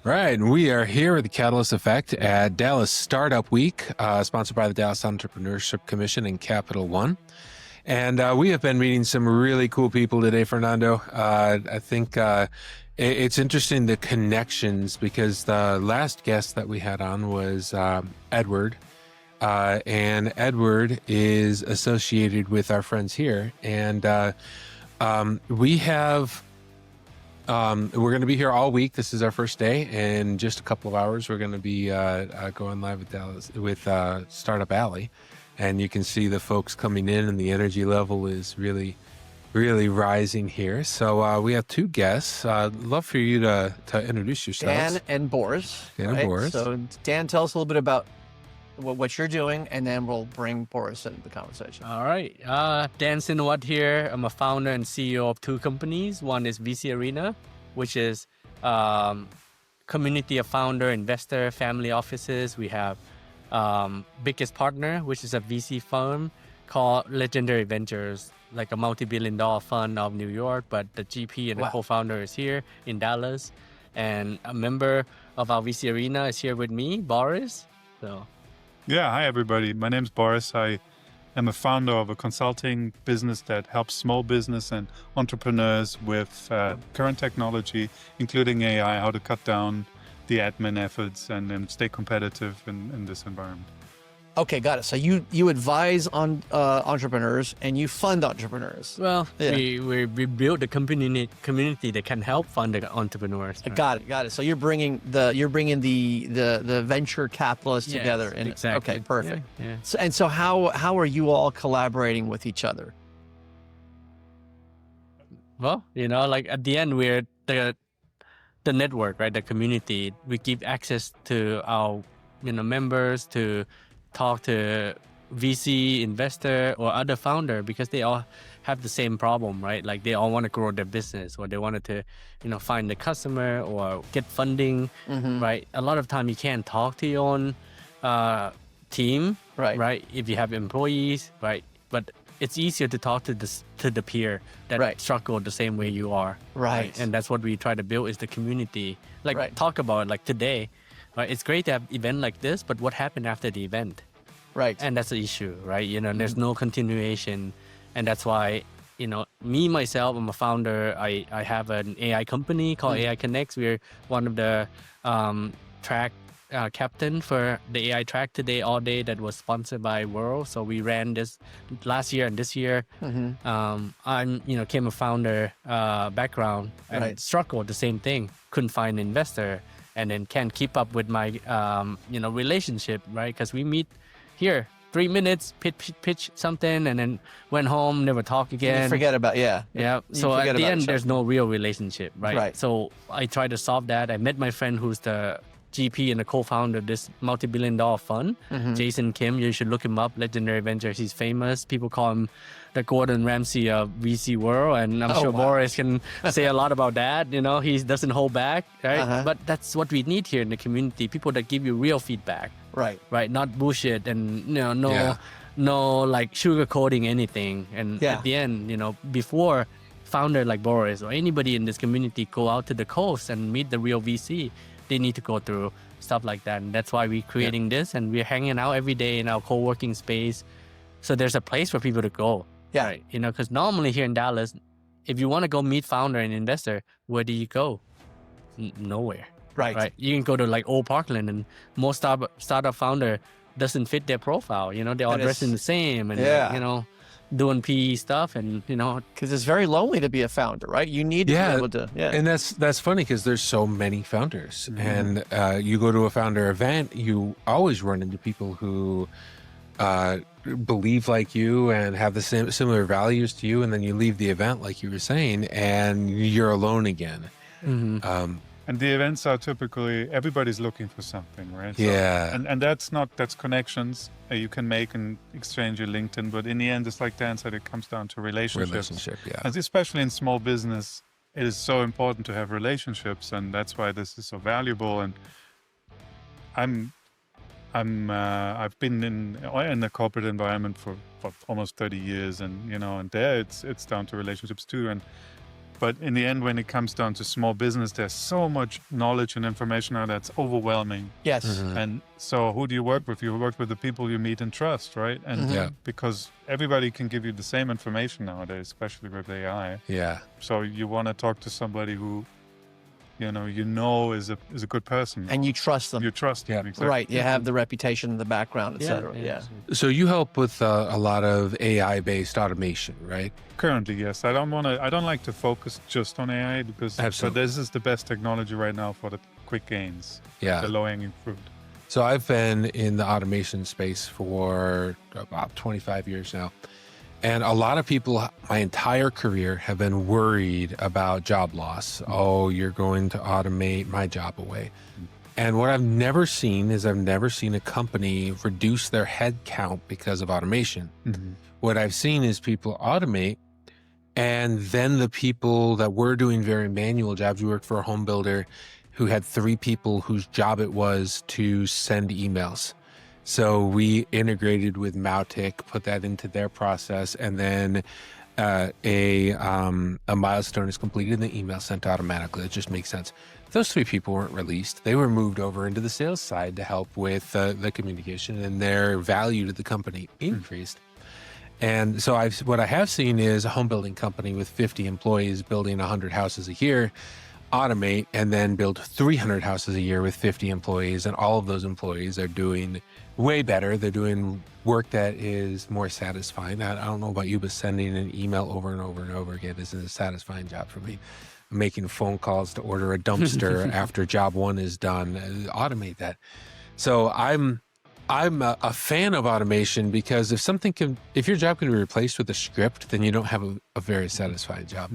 Right, and we are here at the Catalyst Effect at Dallas Startup Week, sponsored by the Dallas Entrepreneurship Commission and Capital One. And we have been meeting some really cool people today, Fernando. I think it's interesting, the connections, because the last guest that we had on was Edward. And Edward is associated with our friends here. And we have... we're going to be here all week. This is our first day. In just a couple of hours, we're going to be going live with Dallas with Startup Alley. And you can see the folks coming in, and the energy level is really, really rising here. So we have two guests. Love for you to introduce yourselves. Dan and Boris. Dan and Boris. So Dan, tell us a little bit about what you're doing, and then we'll bring Boris into the conversation. All right. Dan Sinawat here. I'm a founder and CEO of two companies. One is VC Arena, which is community of founder, investor, family offices. We have biggest partner, which is a VC firm called Legendary Ventures, like a multi-billion-dollar fund of New York, but the GP and the co-founder is here in Dallas. And a member of our VC Arena is here with me, Boris. So... Yeah, hi everybody. My name's Boris. I am a founder of a consulting business that helps small business and entrepreneurs with current technology, including AI, how to cut down the admin efforts and stay competitive in this environment. Okay, got it. So you advise on entrepreneurs and you fund entrepreneurs. Well, we build a community that can help fund the entrepreneurs. Right? Got it. So you're bringing the venture capitalists together. Exactly. Okay, perfect. Yeah. So how are you all collaborating with each other? Well, like at the end, we're the network, right? The community. We give access to our members to talk to VC investor or other founder, because they all have the same problem, right? Like they all want to grow their business, or they wanted to, find the customer or get funding, right? A lot of time you can't talk to your own team, right? If you have employees, right? But it's easier to talk to the peer that struggle the same way you are, right? And that's what we try to build, is the community. Like talk about like today. Right, it's great to have an event like this, but what happened after the event? Right. And that's the issue, right? There's no continuation. And that's why, me, myself, I'm a founder. I have an AI company called AI Connects. We're one of the track captain for the AI track today, all day, that was sponsored by World. So we ran this last year and this year. I'm, came a founder background and struggled the same thing. Couldn't find an investor. And then can't keep up with my, relationship, right? Because we meet here, 3 minutes, pitch something, and then went home, never talk again. You forget about, Yeah. So at the end, there's no real relationship, right? So I try to solve that. I met my friend who's the GP and the co-founder of this multi-billion-dollar fund, Jason Kim. You should look him up, Legendary Ventures. He's famous. People call him the Gordon Ramsay of VC world, and I'm sure Boris can say a lot about that. He doesn't hold back, right? But that's what we need here in the community, people that give you real feedback. Right, not bullshit and no like sugarcoating anything. And at the end, before founder like Boris or anybody in this community go out to the coast and meet the real VC, they need to go through stuff like that. And that's why we're creating this, and we're hanging out every day in our co-working space. So there's a place for people to go. Yeah. Right? Because normally here in Dallas, if you want to go meet founder and investor, where do you go? Nowhere. Right. You can go to like Old Parkland, and most startup founder doesn't fit their profile. They're all dressing the same and doing PE stuff, and because it's very lonely to be a founder, right? You need to be able to. Yeah. And that's funny, because there's so many founders, and you go to a founder event, you always run into people who believe like you and have the same similar values to you, and then you leave the event, like you were saying, and you're alone again. And the events are typically, everybody's looking for something, right? So, yeah. And that's connections you can make and exchange your LinkedIn. But in the end, it's like Dan said, it comes down to relationships. And especially in small business, it is so important to have relationships. And that's why this is so valuable. And I've been in the corporate environment for almost 30 years. And, and there it's down to relationships too. And But in the end, when it comes down to small business, there's so much knowledge and information now that's overwhelming. Yes. And so who do you work with? You work with the people you meet and trust, right? And because everybody can give you the same information nowadays, especially with AI. Yeah. So you want to talk to somebody who, you know is a good person. And you trust them. You trust them. Exactly. Right. You have the reputation in the background, et cetera. Yeah. So you help with a lot of AI-based automation, right? Currently, yes. I don't like to focus just on AI because but this is the best technology right now for the quick gains. Yeah. The low-hanging fruit. So I've been in the automation space for about 25 years now. And a lot of people, my entire career, have been worried about job loss. Oh, you're going to automate my job away. And what I've never seen is a company reduce their head count because of automation. What I've seen is people automate, and then the people that were doing very manual jobs, we worked for a home builder who had 3 people whose job it was to send emails. So we integrated with Mautic, put that into their process, and then a milestone is completed and the email sent automatically. It just makes sense. Those 3 people weren't released. They were moved over into the sales side to help with the communication, and their value to the company increased. And so what I have seen is a home building company with 50 employees building 100 houses a year automate and then build 300 houses a year with 50 employees. And all of those employees are doing way better. They're doing work that is more satisfying. I don't know about you, but sending an email over and over and over again isn't a satisfying job for me. Making phone calls to order a dumpster after job 1 is done, automate that. So I'm a fan of automation because if your job can be replaced with a script, then you don't have a very satisfying job.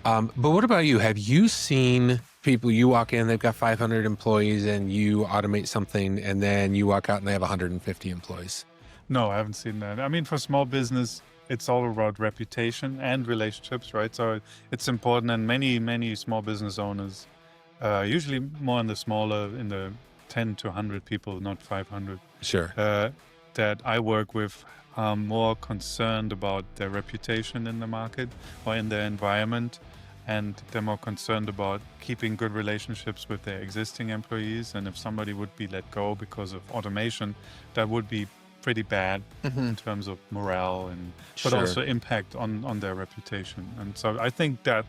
But what about you? Have you seen people, you walk in, they've got 500 employees and you automate something and then you walk out and they have 150 employees? No, I haven't seen that. I mean, for small business, it's all about reputation and relationships, right? So it's important, and many small business owners, usually more in the 10 to 100 people, not 500. Sure. That I work with are more concerned about their reputation in the market or in their environment, and they're more concerned about keeping good relationships with their existing employees. And if somebody would be let go because of automation, that would be pretty bad in terms of morale but also impact on their reputation. And so I think that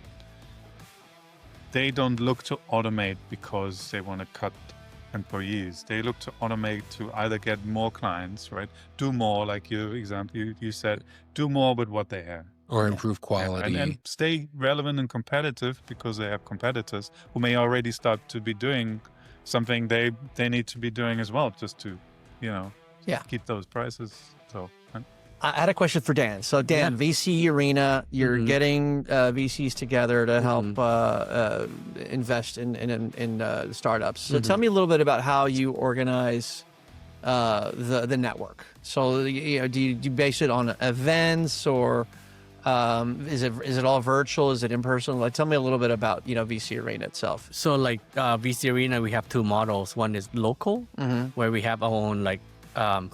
they don't look to automate because they want to cut employees. They look to automate to either get more clients, right? Do more, like your example, you said, do more with what they have. Or improve quality. And stay relevant and competitive because they have competitors who may already start to be doing something they need to be doing as well, just to, keep those prices. So I had a question for Dan. So Dan, VC arena, you're getting VCs together to help invest in startups. So tell me a little bit about how you organize the network. So do you base it on events, or is it all virtual? Is it in person? Like, tell me a little bit about VC arena itself. So like VC arena, we have 2 models. One is local, where we have our own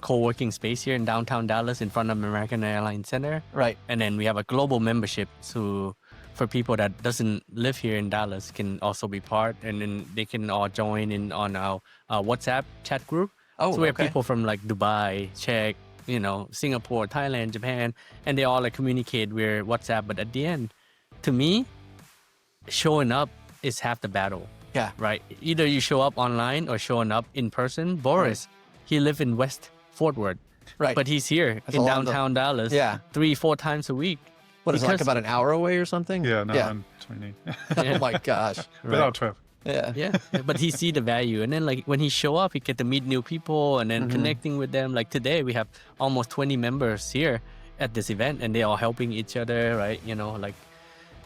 co-working space here in downtown Dallas in front of American Airlines Center. Right. And then we have a global membership, so for people that doesn't live here in Dallas can also be part, and then they can all join in on our WhatsApp chat group. So we have people from Dubai, Czech, Singapore, Thailand, Japan, and they all communicate via WhatsApp. But at the end, to me, showing up is half the battle. Yeah. Right. Either you show up online or showing up in person. Boris, he lives in West Fort Worth. Right. But he's here in downtown Dallas 3-4 times a week. What is it, like about an hour away or something? Yeah, I'm 20. Oh my gosh. Without traffic. Yeah. But he see the value. And then when he show up, he get to meet new people and then connecting with them. Like today, we have almost 20 members here at this event, and they are helping each other, right?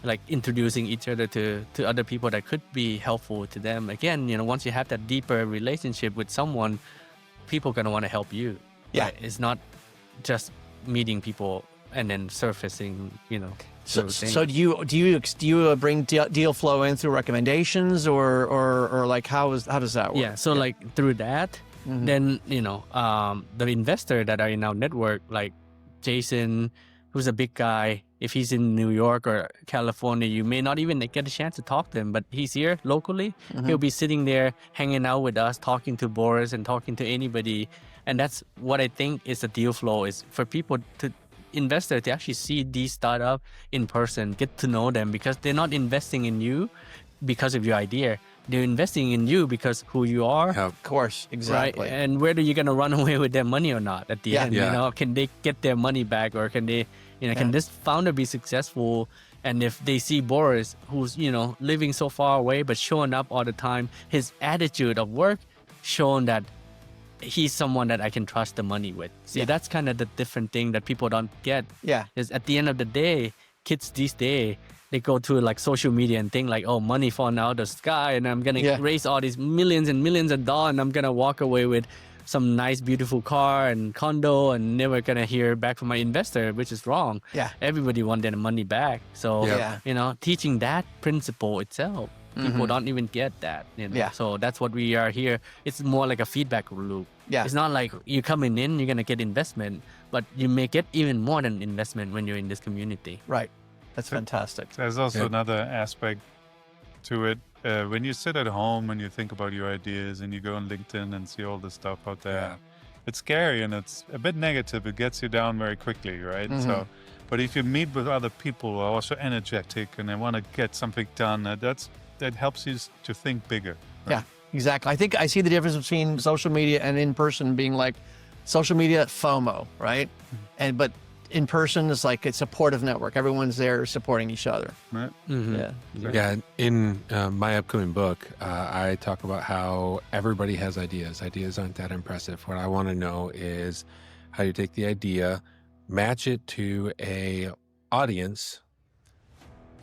Like introducing each other to other people that could be helpful to them. Again, once you have that deeper relationship with someone, people are going to want to help you. Yeah. Right? It's not just meeting people and then surfacing, So do you bring deal flow in through recommendations or like how does that work? Yeah. So like through that, then, the investor that are in our network, like Jason, who's a big guy, if he's in New York or California, you may not even get a chance to talk to him, but he's here locally. He'll be sitting there hanging out with us, talking to Boris and talking to anybody. And that's what I think is the deal flow, is for people to investors to actually see these startups in person, get to know them, because they're not investing in you because of your idea. They're investing in you because who you are. Of course, exactly. Right? And whether you're gonna run away with their money or not at the end, Yeah. you know, can they get their money back, or can they, can this founder be successful? And if they see Boris, who's living so far away but showing up all the time, his attitude of work showing that he's someone that I can trust the money with. See, that's kind of the different thing that people don't get. Yeah. Is at the end of the day, kids these days, they go to like social media and think like, oh, money falling out of the sky, and I'm gonna raise all these millions and millions of dollars, and I'm gonna walk away with some nice, beautiful car and condo, and never gonna hear back from my investor, which is wrong. Yeah. Everybody want their money back. So, teaching that principle itself, people don't even get that. So that's what we are here. It's more like a feedback loop. Yeah. It's not like you're coming in, you're gonna get investment, but you may get even more than investment when you're in this community. Right. That's fantastic. There's also another aspect to it. When you sit at home and you think about your ideas and you go on LinkedIn and see all the stuff out there, it's scary and it's a bit negative. It gets you down very quickly, right? So, but if you meet with other people who are also energetic and they want to get something done, that helps you to think bigger. Right? Yeah, exactly. I think I see the difference between social media and in person being like social media FOMO, right? But in person is like a supportive network. Everyone's there supporting each other. Right. Yeah. In my upcoming book, I talk about how everybody has ideas. Ideas aren't that impressive. What I want to know is how you take the idea, match it to a audience,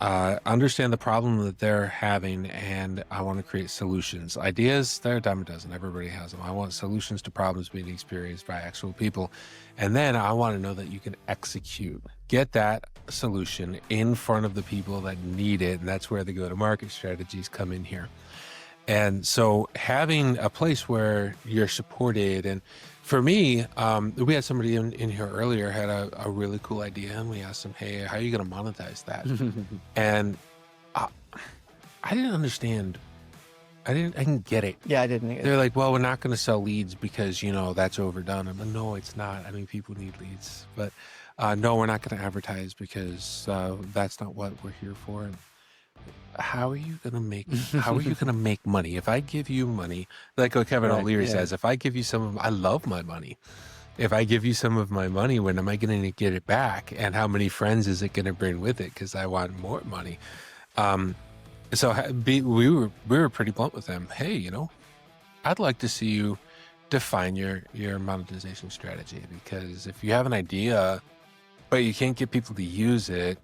understand the problem that they're having, and I want to create solutions. Ideas, they're a dime a dozen. Everybody has them. I want solutions to problems being experienced by actual people. And then I want to know that you can execute. Get that solution in front of the people that need it. And that's where the go-to-market strategies come in here. And so having a place where you're supported, and for me, we had somebody in here earlier had a really cool idea, and we asked them, hey, how are you going to monetize that? And I didn't understand. I didn't get it. Yeah, I didn't. They're like, well, we're not going to sell leads because, that's overdone. I'm like, no, it's not. I mean, people need leads. But no, we're not going to advertise because that's not what we're here for. And how are you going to make money? If I give you money, like what Kevin O'Leary says, if I give you I love my money. If I give you some of my money, when am I going to get it back? And how many friends is it going to bring with it? Because I want more money. So we were pretty blunt with them. Hey, I'd like to see you define your monetization strategy, because if you have an idea, but you can't get people to use it,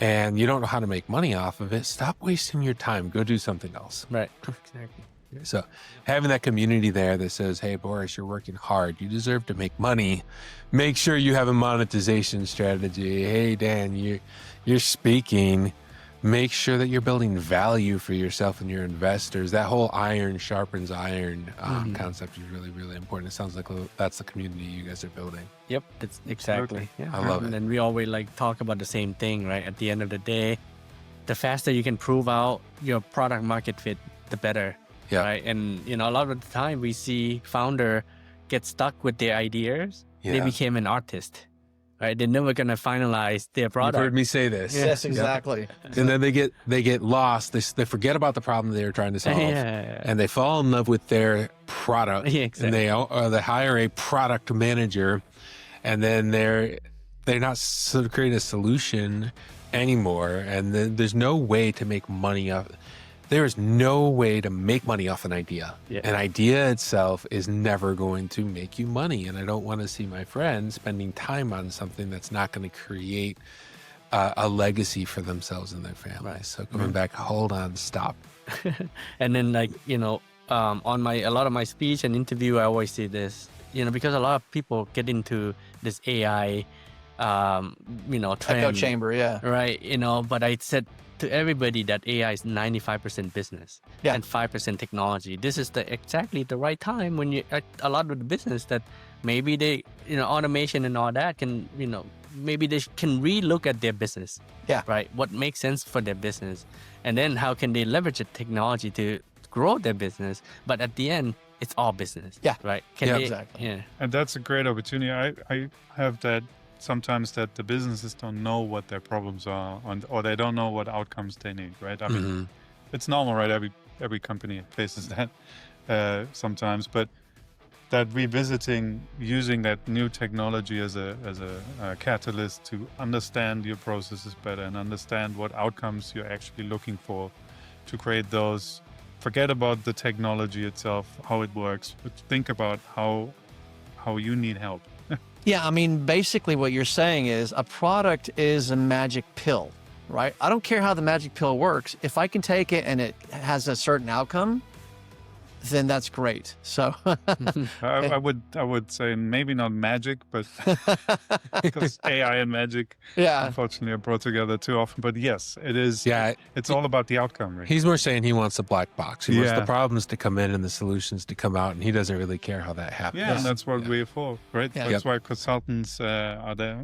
and you don't know how to make money off of it, stop wasting your time. Go do something else. Right. Exactly. So having that community there that says, hey, Boris, you're working hard. You deserve to make money. Make sure you have a monetization strategy. Hey, Dan, you're speaking. Make sure that you're building value for yourself and your investors. That whole iron sharpens iron concept is really, really important. It sounds like that's the community you guys are building. Yep, that's exactly. Yeah. I love it. And we always talk about the same thing, right? At the end of the day, the faster you can prove out your product market fit, the better. Yeah. Right. And a lot of the time we see founder get stuck with their ideas. Yeah. They became an artist. Right, they're never gonna finalize their product. You've heard me say this. Yes, exactly. And then they get lost. They forget about the problem they were trying to solve, and they fall in love with their product. Yeah, exactly. And they hire a product manager, and then they're not sort of creating a solution anymore. And then there's no way to make money off. There is no way to make money off an idea. Yeah. An idea itself is never going to make you money. And I don't want to see my friends spending time on something that's not going to create a legacy for themselves and their families. Right. So going back, hold on, stop. And then on a lot of my speech and interview, I always say this, because a lot of people get into this AI, trend. Echo chamber, yeah. Right. But I said to everybody that AI is 95% business and 5% technology. This is exactly the right time when you a lot of the business that maybe they automation and all that can maybe they can relook at their business. Yeah. Right. What makes sense for their business, and then how can they leverage the technology to grow their business? But at the end, it's all business. Yeah. Right. Exactly. Yeah. And that's a great opportunity. I have that sometimes that the businesses don't know what their problems are, or they don't know what outcomes they need. Right. I mean, it's normal, right? Every company faces that sometimes, but that revisiting, using that new technology as a catalyst to understand your processes better and understand what outcomes you're actually looking for to create those. Forget about the technology itself, how it works, but think about how you need help. Yeah, I mean, basically what you're saying is a product is a magic pill, right? I don't care how the magic pill works. If I can take it and it has a certain outcome, then that's great. So I would say maybe not magic, but because AI and magic, unfortunately, are brought together too often. But yes, it is. Yeah, it's all about the outcome. Right? He's more saying he wants a black box. He wants the problems to come in and the solutions to come out, and he doesn't really care how that happens. Yeah, and that's what we're for, right? Yeah. That's why consultants are there.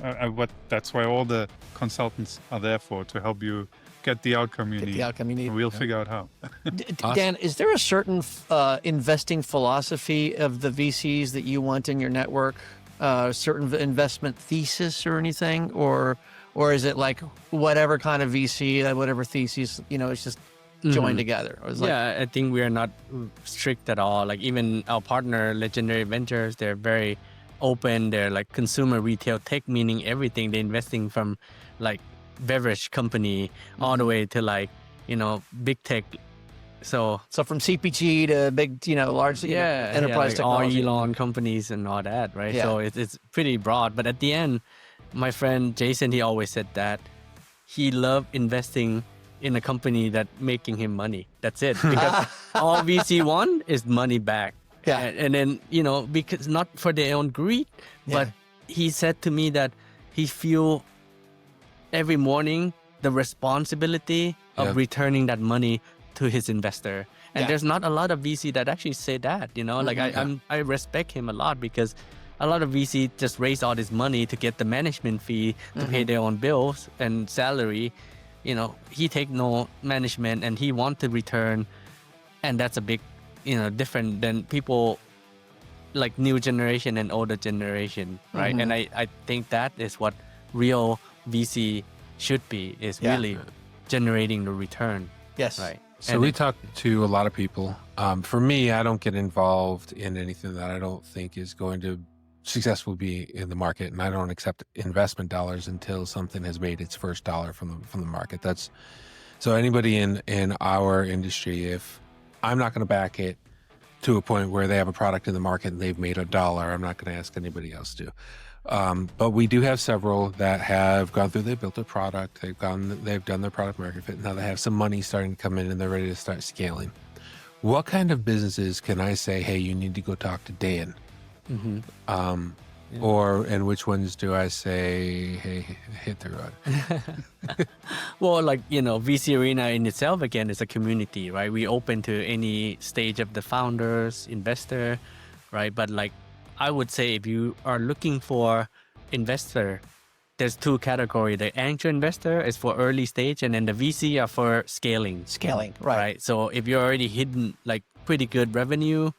That's why all the consultants are there for, to help you get the outcome you need. The outcome you need. We'll figure out how. Dan, is there a certain investing philosophy of the VCs that you want in your network? Certain investment thesis or anything, or is it like whatever kind of VC, whatever thesis, it's just joined together? Or I think we are not strict at all. Like even our partner, Legendary Ventures, they're very open. They're like consumer retail tech, meaning everything. They're investing from like beverage company all the way to like big tech. So from CPG to big large enterprise like technology, Elon companies and all that, right? Yeah. So it's pretty broad. But at the end, my friend Jason, he always said that he loved investing in a company that making him money. That's it, because all VC want is money back. Yeah. And then because not for their own greed, but he said to me that he feel every morning the responsibility of returning that money to his investor. And there's not a lot of VC that actually say that, like I respect him a lot, because a lot of VC just raise all this money to get the management fee to pay their own bills and salary. He take no management and he want to return. And that's a big, different than people like new generation and older generation, right? And I think that is what real VC should be, is really generating the return. Yes. Right. So we talk to a lot of people. For me, I don't get involved in anything that I don't think is going to successfully be in the market, and I don't accept investment dollars until something has made its first dollar from the market. That's so anybody in our industry, if I'm not going to back it to a point where they have a product in the market and they've made $1, I'm not going to ask anybody else to. But we do have several that have gone through, they've built a product, they've done their product market fit. Now they have some money starting to come in and they're ready to start scaling. What kind of businesses can I say, hey, you need to go talk to Dan? And which ones do I say, hey, hit the road? Well, like, VC Arena in itself, again, is a community, right? We open to any stage of the founders, investor, right? But like, I would say if you are looking for investor, there's two categories. The angel investor is for early stage, and then the VC are for scaling. Right. So if you're already hitting like pretty good revenue,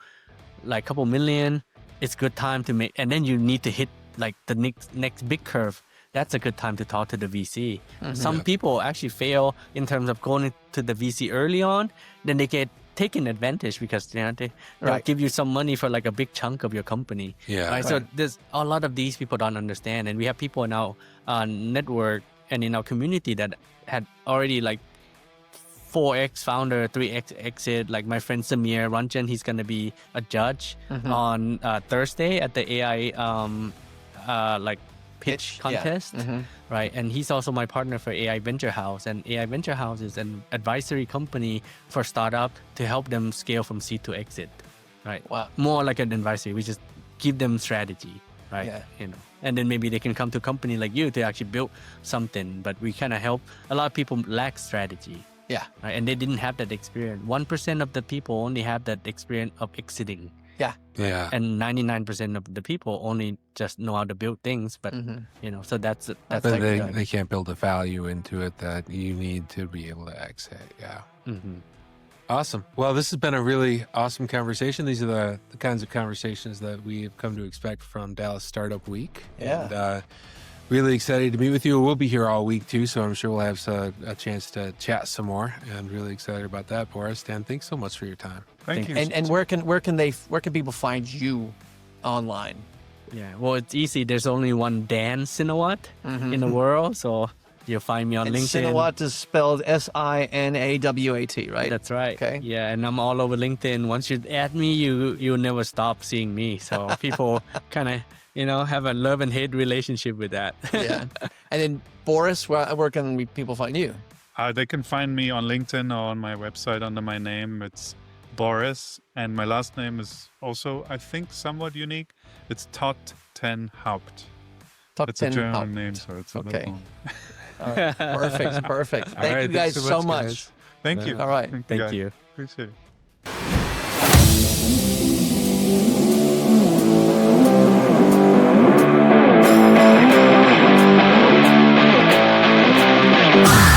like a couple million, it's good time to make, and then you need to hit like the next big curve. That's a good time to talk to the VC. Some people actually fail in terms of going to the VC early on, then they get taken advantage because they give you some money for like a big chunk of your company. So there's a lot of these people don't understand, and we have people in our network and in our community that had already like 4x founder, 3x exit. Like my friend Samir Ranjan, he's gonna be a judge on Thursday at the AI like pitch contest, right? And he's also my partner for AI Venture House, and AI Venture House is an advisory company for startup to help them scale from seed to exit, right? Wow. More like an advisory. We just give them strategy, right? And then maybe they can come to a company like you to actually build something, but we kind of help. A lot of people lack strategy. Yeah. Right? And they didn't have that experience. 1% of the people only have that experience of exiting. Yeah. Yeah. And 99% of the people only just know how to build things, but so that's But like they can't build a value into it that you need to be able to exit. Yeah. Awesome. Well, this has been a really awesome conversation. These are the kinds of conversations that we have come to expect from Dallas Startup Week. Yeah. And really excited to meet with you. We'll be here all week too, so I'm sure we'll have a chance to chat some more. And really excited about that, Boris. Dan, thanks so much for your time. Thank you. And where can people find you online? Yeah, well, it's easy. There's only one Dan Sinawat in the world, so you'll find me on LinkedIn. Sinawat is spelled Sinawat, right? That's right. Okay. Yeah, and I'm all over LinkedIn. Once you add me, you'll never stop seeing me. So people kind of have a love and hate relationship with that. Yeah. And then Boris, where can people find you? They can find me on LinkedIn or on my website under my name. It's Boris, and my last name is also, I think, somewhat unique. It's Todtenhaupt. It's a German name, so it's a little long. All right. Perfect. Thank you guys so much. Thank you. All right. Thank you. Appreciate it.